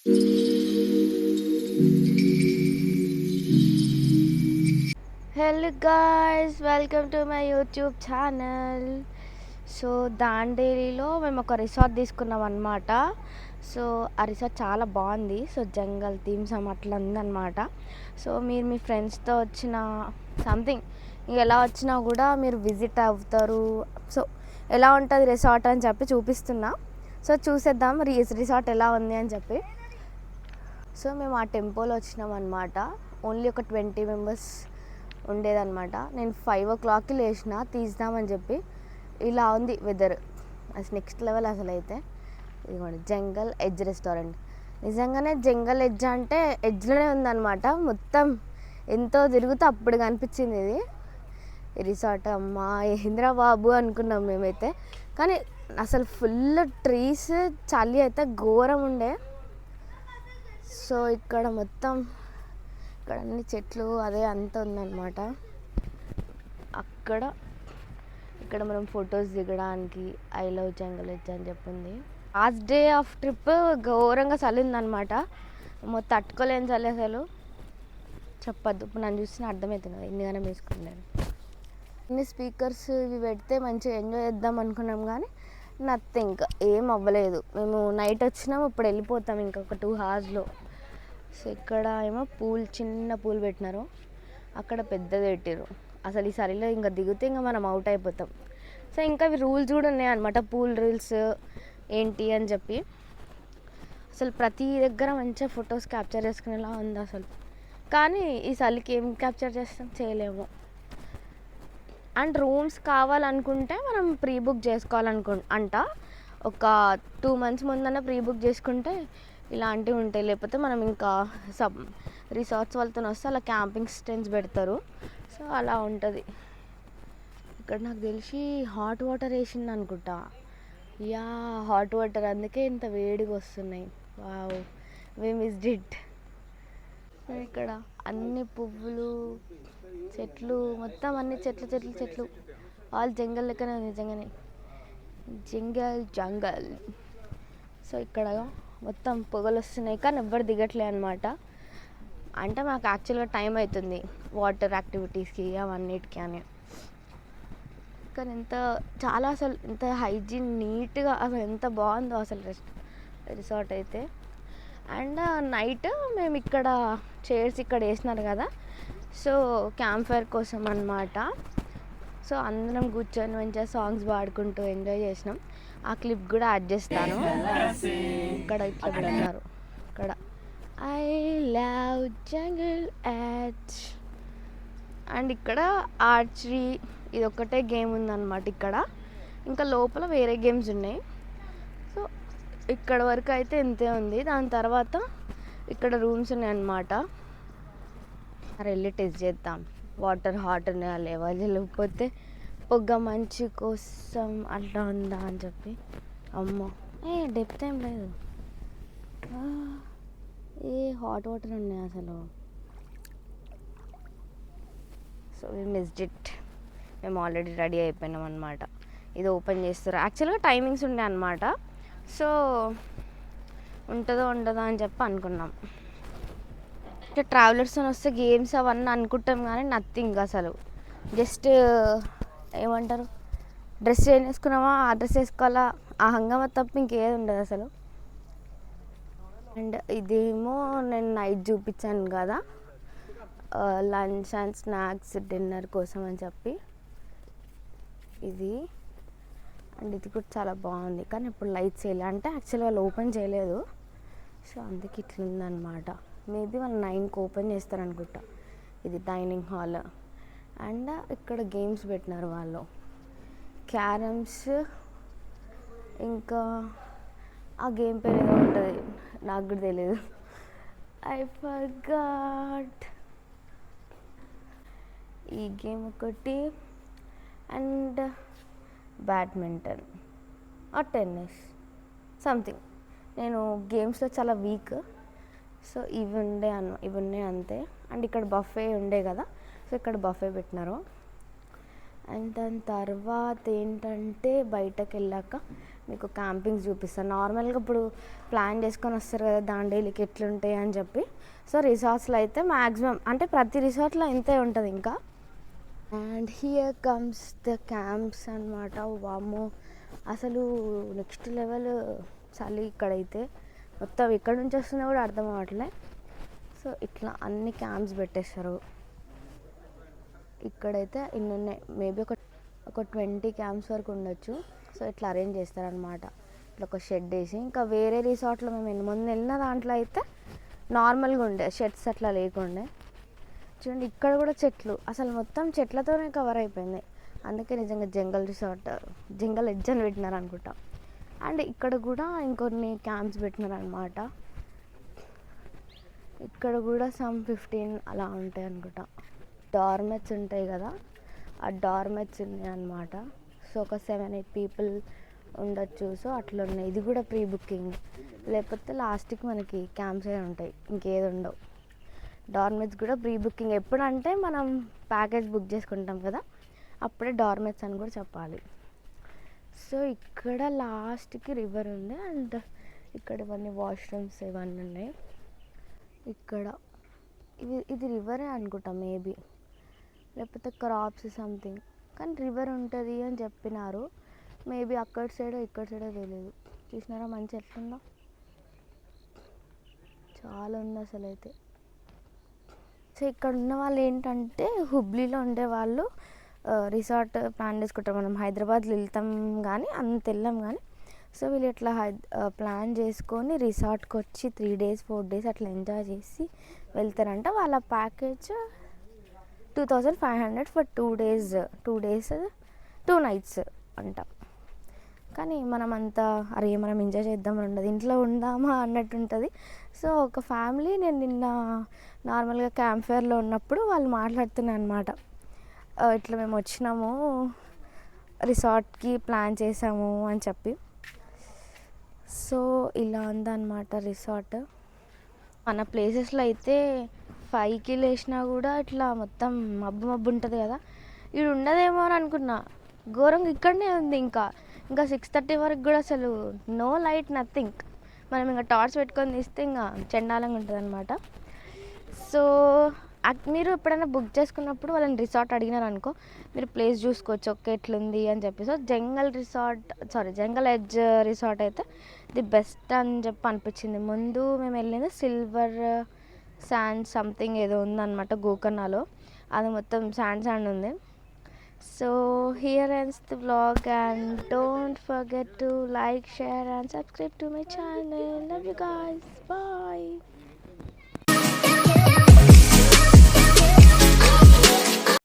Hello guys, welcome to my YouTube channel. So దాండేలిలో మేము ఒక రిసార్ట్ తీసుకున్నాం అనమాట. సో ఆ రిసార్ట్ చాలా బాగుంది. సో జంగల్ థీమ్స్ అట్లా ఉందన్నమాట. సో మీరు మీ ఫ్రెండ్స్తో వచ్చిన సంథింగ్ ఎలా వచ్చినా కూడా మీరు విజిట్ అవుతారు. సో ఎలా ఉంటుంది రిసార్ట్ అని చెప్పి చూపిస్తున్నా. సో చూసేద్దాం రిసార్ట్ ఎలా ఉంది అని చెప్పి. సో మేము ఆ టెంపోలో వచ్చినాం అనమాట. ఓన్లీ ఒక 20 మెంబర్స్ ఉండేదన్నమాట. నేను 5 o'clockకి లేచిన తీద్దామని చెప్పి. ఇలా ఉంది వెదర్, అది నెక్స్ట్ లెవెల్ అసలు. అయితే ఇదిగోండి జంగల్ ఎడ్జ్ రెస్టారెంట్. నిజంగానే జంగల్ ఎడ్జ్ అంటే ఎడ్జ్లోనే ఉందన్నమాట. మొత్తం ఎంతో తిరుగుతూ అప్పుడు కనిపించింది ఇది రిసార్ట్. అమ్మా ఏంద్రా బాబు అనుకున్నాం మేమైతే. కానీ అసలు ఫుల్ ట్రీస్, చలి అయితే ఘోరం ఉండే. సో ఇక్కడ మొత్తం ఇక్కడ అన్ని చెట్లు అదే అంత ఉందన్నమాట. ఇక్కడ మనం ఫొటోస్ దిగడానికి ఐ లవ్ జంగల్ ఎడ్జ్ అని చెప్పింది. లాస్ట్ డే ఆఫ్ ట్రిప్ ఘోరంగా చలి ఉందన్నమాట. మొత్తం తట్టుకోలేని చలి అసలు చెప్పద్దు. ఇప్పుడు నన్ను చూసిన అర్థమవుతుంది కదా ఎన్నిగానే వేసుకున్నాను. ఇన్ని స్పీకర్స్ ఇవి పెడితే మంచిగా ఎంజాయ్ చేద్దాం అనుకున్నాం, కానీ నథింగ్, ఏం అవ్వలేదు. మేము నైట్ వచ్చినాము, ఇప్పుడు వెళ్ళిపోతాం ఇంకొక 2 hours. సో ఇక్కడ ఏమో చిన్న పూల్ పెట్టినారు, అక్కడ పెద్దది పెట్టారు. అసలు ఈ చలిలో ఇంకా దిగితే ఇంకా మనం అవుట్ అయిపోతాం. సో ఇంకా అవి రూల్స్ కూడా ఉన్నాయన్నమాట, పూల్ రూల్స్ ఏంటి అని చెప్పి. అసలు ప్రతి దగ్గర మంచిగా ఫొటోస్ క్యాప్చర్ చేసుకునేలా ఉంది అసలు. కానీ ఈ చలికి ఏం క్యాప్చర్ చేస్తాం, చేయలేము. అండ్ రూమ్స్ కావాలనుకుంటే మనం ప్రీ బుక్ చేసుకోవాలంట. ఒక 2 months ముందన్న ప్రీ బుక్ చేసుకుంటే ఇలాంటివి ఉంటాయి. లేకపోతే మనం ఇంకా రిసార్ట్స్ వాళ్ళతో వస్తే అలా క్యాంపింగ్ స్టెన్స్ పెడతారు. సో అలా ఉంటుంది. ఇక్కడ నాకు తెలిసి హాట్ వాటర్ వేసింది అనుకుంటా. యా, హాట్ వాటర్, అందుకే ఇంత వేడిగా వస్తున్నాయి. Wow, we missed it. ఇక్కడ అన్ని పువ్వులు, చెట్లు, మొత్తం అన్ని చెట్లు ఆల్ జంగల్ లెక్కనే ఉంది. నిజంగానే జంగల్. సో ఇక్కడ మొత్తం పొగలు వస్తున్నాయి, కానీ ఎవ్వరు దిగట్లే అనమాట. అంటే మాకు యాక్చువల్గా టైం అవుతుంది వాటర్ యాక్టివిటీస్కి అవన్నిటికీ అని. కానీ చాలా అసలు ఎంత హైజీన్, నీట్గా, అసలు ఎంత బాగుందో అసలు రిసార్ట్ అయితే. అండ్ నైట్ మేము ఇక్కడ చైర్స్ ఇక్కడ వేసినారు కదా, సో క్యాంప్ ఫైర్ కోసం అన్నమాట. సో అందరం కూర్చొని మంచిగా సాంగ్స్ పాడుకుంటూ ఎంజాయ్ చేసినాం. ఆ క్లిప్ కూడా యాడ్ చేస్తాను. ఇక్కడ ఇట్లా పెట్టినారు, ఇక్కడ I love jungle edge. And ఇక్కడ ఆర్చరీ, ఇది ఒక్కటే గేమ్ ఉందన్నమాట ఇక్కడ. ఇంకా లోపల వేరే గేమ్స్ ఉన్నాయి. సో ఇక్కడ వరకు అయితే ఇంతే ఉంది. దాని తర్వాత ఇక్కడ రూమ్స్ ఉన్నాయన్నమాట. వెళ్ళి టెస్ట్ చేద్దాం వాటర్ హాట్ ఉన్నాయా లేవా, లేకపోతే పొగ మంచి కోసం అట్లా ఉందా అని చెప్పి. అమ్మో, డెప్త్ ఏం లేదు, హాట్ వాటర్ ఉన్నాయి అసలు. So we missed it. మేము ఆల్రెడీ రెడీ అయిపోయినాం అనమాట. ఇది ఓపెన్ చేస్తారు. యాక్చువల్గా టైమింగ్స్ ఉండే అనమాట. సో ఉంటుందో ఉండదో అని చెప్పి అనుకున్నాం. ట్రావెలర్స్ వస్తే గేమ్స్ అవన్నీ అనుకుంటాం, కానీ నథింగ్ అసలు. జస్ట్ ఏమంటారు, డ్రెస్ చేంజ్ చేసుకున్నామా, ఆ డ్రెస్ వేసుకోవాలా, ఆ హంగామా తప్ప ఇంకేది ఉండదు అసలు. అండ్ ఇదేమో నేను నైట్ చూపించాను కదా, లంచ్ అండ్ స్నాక్స్ డిన్నర్ కోసం అని చెప్పి ఇది. అండ్ ఇది కూడా చాలా బాగుంది, కానీ ఇప్పుడు లైట్స్ వేయలే. అంటే యాక్చువల్గా వాళ్ళు ఓపెన్ చేయలేదు, సో అందుకే ఇట్లా ఉందన్నమాట. మేబీ వాళ్ళు 9కి ఓపెన్ చేస్తారనుకుంటా. ఇది డైనింగ్ హాల్. అండ్ ఇక్కడ గేమ్స్ పెట్టినారు వాళ్ళు, క్యారమ్స్, ఇంకా ఆ గేమ్ పేరు ఏదో ఉంటుంది, నాకు కూడా తెలియదు, ఐ ఫర్గాట్. ఈ గేమ్ ఒకటి. And badminton or tennis something. నేను గేమ్స్లో చాలా వీక్, సో ఇవి ఉన్నాయి అంతే. అండ్ ఇక్కడ బఫే ఉండే కదా, సో ఇక్కడ బఫే పెట్టినారు. అండ్ దాని తర్వాత ఏంటంటే బయటకు వెళ్ళాక మీకు క్యాంపింగ్స్ చూపిస్తాను. నార్మల్గా ఇప్పుడు ప్లాన్ చేసుకొని వస్తారు కదా దాండేలికి ఎట్లుంటాయి అని చెప్పి. సో రిసార్ట్స్లో అయితే మ్యాక్సిమం అంటే ప్రతి రిసార్ట్లో ఇంతే ఉంటుంది ఇంకా. And here comes the camps అనమాట. వామ్మో అసలు నెక్స్ట్ లెవెల్ చలి ఇక్కడైతే. మొత్తం ఎక్కడి నుంచి వస్తుందో కూడా అర్థం అవ్వట్లే. సో ఇట్లా అన్ని క్యాంప్స్ పెట్టేస్తారు ఇక్కడైతే. ఇన్ని ఉన్నాయి, మేబీ ఒక 20 క్యాంప్స్ వరకు ఉండొచ్చు. సో ఇట్లా అరేంజ్ చేస్తారనమాట. ఇట్లా ఒక షెడ్ వేసి. ఇంకా వేరే రిసార్ట్లో మేము ఎన్ని మంది వెళ్ళిన దాంట్లో అయితే నార్మల్గా ఉండే షెడ్స్ అట్లా లేకుండే. చూడండి ఇక్కడ కూడా చెట్లు, అసలు మొత్తం చెట్లతోనే కవర్ అయిపోయింది. అందుకే నిజంగా జంగల్ రిసార్ట్, జంగల్ ఎడ్జ్ అని పెట్టినారు అనుకుంటా. అండ్ ఇక్కడ కూడా ఇంకొన్ని క్యాంప్స్ పెట్టినారనమాట. ఇక్కడ కూడా సమ్ 15 అలా ఉంటాయి అనుకుంటా. డార్మెట్స్ ఉంటాయి కదా, ఆ డార్మెట్స్ ఉన్నాయి అనమాట. సో ఒక 7-8 పీపుల్ ఉండొచ్చు. సో అట్లా ఉన్నాయి. ఇది కూడా ప్రీ బుకింగ్, లేకపోతే లాస్ట్కి మనకి క్యాంప్స్ ఏ ఉంటాయి, ఇంకేది ఉండవు. డార్మెట్స్ కూడా ప్రీ బుకింగ్. ఎప్పుడంటే మనం ప్యాకేజ్ బుక్ చేసుకుంటాం కదా అప్పుడే డార్మెట్స్ అని కూడా చెప్పాలి. సో ఇక్కడ లాస్ట్కి రివర్ ఉంది. అండ్ ఇక్కడ ఇవన్నీ వాష్రూమ్స్ ఇవన్నీ ఉన్నాయి. ఇక్కడ ఇది రివరే అనుకుంటా మేబీ, లేకపోతే క్రాప్స్ సంథింగ్. కానీ రివర్ ఉంటుంది అని చెప్పినారు. మేబీ అక్కడ సైడో ఇక్కడ సైడో తెలియదు. చూసినారా మంచి ఎట్లుందో, చాలా ఉంది అసలు అయితే. సో ఇక్కడ ఉన్న వాళ్ళు ఏంటంటే హుబ్లీలో ఉండేవాళ్ళు రిసార్ట్ ప్లాన్ చేసుకుంటారు. మనం హైదరాబాద్లో వెళ్తాం కానీ అంత వెళ్ళాం కానీ. సో వీళ్ళు ఇట్లా ప్లాన్ చేసుకొని రిసార్ట్కి వచ్చి 3 days 4 days అట్లా ఎంజాయ్ చేసి వెళ్తారంట. వాళ్ళ ప్యాకేజ్ 2500 ఫర్ 2 days 2 nights అంట. కానీ మనం అంతా అరే మనం ఎంజాయ్ చేద్దామని ఉండదు, ఇంట్లో ఉందామా అన్నట్టు ఉంటుంది. సో ఒక ఫ్యామిలీ, నేను నిన్న నార్మల్గా క్యాంప్ ఫైర్లో ఉన్నప్పుడు వాళ్ళు మాట్లాడుతున్నాను అనమాట. ఇట్లా మేము వచ్చినాము రిసార్ట్కి ప్లాన్ చేసాము అని చెప్పి. సో ఇలా ఉందన్నమాట రిసార్ట్. మన ప్లేసెస్లో అయితే 5కి లేచినా కూడా ఇట్లా మొత్తం మబ్బు మబ్బు ఉంటుంది కదా, ఇది ఉండదేమో అని అనుకున్నా. ఘోరంగా ఇక్కడనే ఉంది. ఇంకా 6:30 వరకు కూడా అసలు నో లైట్ నథింగ్. మనం ఇంకా టార్చ్ పెట్టుకొని తీస్తే ఇంకా చండాలంగా ఉంటుంది అనమాట. సో మీరు ఎప్పుడైనా బుక్ చేసుకున్నప్పుడు వాళ్ళని రిసార్ట్ అడిగినారు అనుకో, మీరు ప్లేస్ చూసుకోవచ్చు ఓకే ఎట్లుంది అని చెప్పి. సో జంగల్ ఎడ్జ్ రిసార్ట్ అయితే ది బెస్ట్ అని చెప్పి అనిపించింది. ముందు మేము వెళ్ళింది సిల్వర్ శాండ్ సంథింగ్ ఏదో ఉందన్నమాట గోకర్ణలో, అది మొత్తం శాండ్ ఉంది. So here ends the vlog, and don't forget to like, share and subscribe to my channel. Love you guys. Bye.